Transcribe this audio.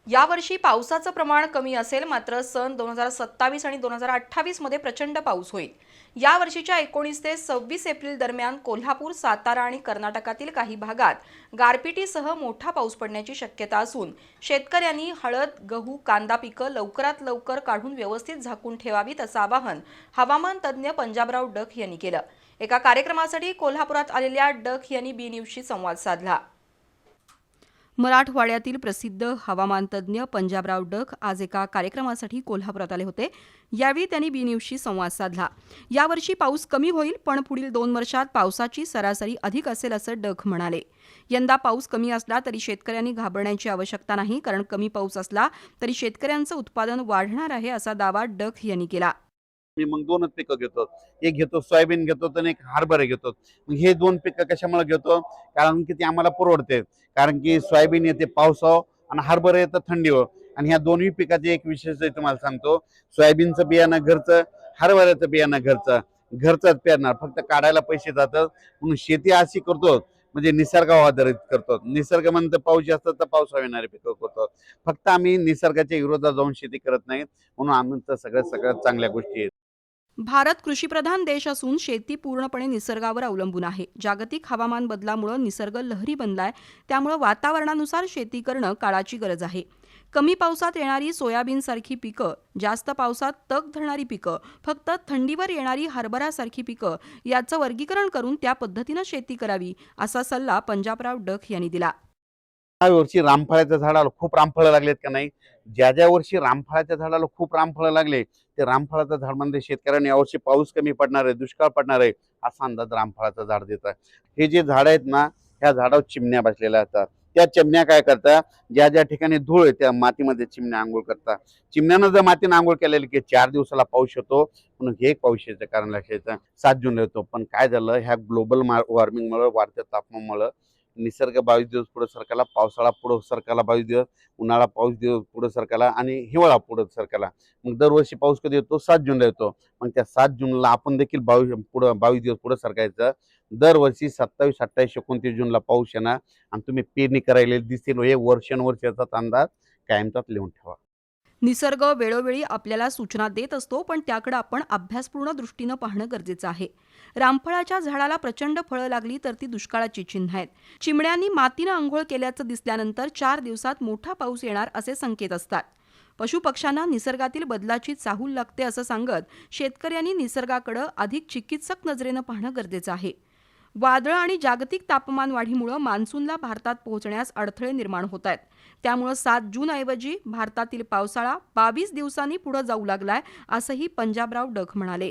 यावर्षी पावसाचं प्रमाण कमी असेल, मात्र सन 2027 आणि 2028 मध्ये प्रचंड पाऊस होईल. या वर्षीच्या 19 ते 26 एप्रिल दरम्यान कोल्हापूर, सातारा आणि कर्नाटकातील काही भागात गारपिटीसह मोठा पाऊस पडण्याची शक्यता असून शेतकऱ्यांनी हळद, गहू, कांदा पिकं लवकरात लवकर काढून व्यवस्थित झाकून ठेवावीत असं आवाहन हवामान तज्ज्ञ पंजाबराव डक यांनी केलं. एका कार्यक्रमासाठी कोल्हापुरात आलेल्या डक यांनी बी न्यूजशी संवाद साधला. मराठवाड्यातील प्रसिद्ध हवामानतज्ज्ञ पंजाबराव डक आज एका कार्यक्रमासाठी कोल्हापुरात आले होते. यावेळी त्यांनी बी न्यूजशी संवाद साधला. यावर्षी पाऊस कमी होईल, पण पुढील 2 वर्षात पावसाची सरासरी अधिक असेल असं डक म्हणाले. यंदा पाऊस कमी असला तरी शेतकऱ्यांनी घाबरण्याची आवश्यकता नाही, कारण कमी पाऊस असला तरी शेतकऱ्यांचं उत्पादन वाढणार आहे असा दावा डक यांनी केला. मी मग 2च पिकं घेतो. एक घेतो सोयाबीन घेतो आणि एक हरभरे घेतो. मग हे 2 पिकं कशामुळे घेतो? कारण की ते आम्हाला परवडते. कारण की सोयाबीन येते पावसाळा आणि हरभरे येतं थंडीवर. आणि ह्या दोन्ही पिकाची एक विशेषता तुम्हाला सांगतो. सोयाबीनचं बियाणं घरचं, हरभऱ्याचं बियाणं घरचं. घरचंच पेरणार, फक्त काढायला पैसे जातात. म्हणून शेती अशी करतो म्हणजे निसर्गावर आधारित करतो. निसर्ग म्हणतं पाऊस जास्त तर पावसावर येणारे पिकं करतो. फक्त आम्ही निसर्गाच्या विरोधात जाऊन शेती करत नाही. म्हणून आमचं सगळ्यात चांगल्या गोष्टी आहेत. भारत कृषीप्रधान देश असून शेती पूर्णपणे निसर्गावर अवलंबून आहे. जागतिक हवामान बदलामुळे निसर्ग लहरी बनलाय, त्यामुळे वातावरणानुसार शेती करणं काळाची गरज आहे. कमी पावसात येणारी सोयाबीनसारखी पिकं, जास्त पावसात तग धरणारी पिकं, फक्त थंडीवर येणारी हरभरासारखी पिकं याचं वर्गीकरण करून त्या पद्धतीनं शेती करावी असा सल्ला पंजाबराव डक यांनी दिला. या वर्षी रामफळाच्या झाडाला खूप रामफळं लागलेत का नाही? ज्या वर्षी रामफळाच्या झाडाला खूप रामफळं लागले, ते रामफळाचं झाड म्हणजे शेतकऱ्यांनी यावर्षी पाऊस कमी पडणार आहे, दुष्काळ पडणार आहे असा अंदाज रामफळाचं झाड देतात. हे जे झाड आहेत ना, ह्या झाडावर चिमण्या बसलेल्या असतात. त्या चिमण्या काय करतात? ज्या ठिकाणी धूळ आहे त्या मातीमध्ये चिमण्या आंघोळ करतात. चिमण्यानं जर मातीनं आंघोळ केलेली की 4 दिवसाला पाऊस येतो. म्हणून हे एक पाऊस कारण लक्षात येतं. 7 जूनला येतो. पण काय झालं, ह्या ग्लोबल वॉर्मिंगमुळे, वाढत्या तापमानामुळे निसर्ग 22 दिवस पुढे सरकला, पावसाळा पुढे सरकला 22 दिवस, उन्हाळा 5 दिवस पुढे सरकला आणि हिवाळा पुढे सरकला. मग दरवर्षी पाऊस कधी येतो? 7 जूनला येतो. मग त्या 7 जूनला आपण देखील 22 दिवस पुढे सरकायचं. दरवर्षी 27, 28, 29 जूनला पाऊस येणार आणि तुम्ही पेरणी करायला दिसतील. हे वर्षानुवर्षाचा अंदाज कायमचाच लिहून ठेवा. निसर्ग वेळोवेळी आपल्याला सूचना देत असतो, पण त्याकडे आपण अभ्यासपूर्ण दृष्टीनं पाहणं गरजेचं आहे. रामफळाच्या झाडाला प्रचंड फळं लागली तर ती दुष्काळाची चिन्ह आहेत. चिमण्यांनी मातीनं अंघोळ केल्याचं दिसल्यानंतर 4 दिवसात मोठा पाऊस येणार असे संकेत असतात. पशुपक्ष्यांना निसर्गातील बदलाची चाहूल लागते असं सांगत शेतकऱ्यांनी निसर्गाकडे अधिक चिकित्सक नजरेनं पाहणं गरजेचं आहे. वादळं आणि जागतिक तापमान वाढीमुळे मान्सूनला भारतात पोहोचण्यास अडथळे निर्माण होत आहेत. त्यामुळे 7 जूनऐवजी भारतातील पावसाळा 22 दिवसांनी पुढे जाऊ लागलाय असंही पंजाबराव डक म्हणाले.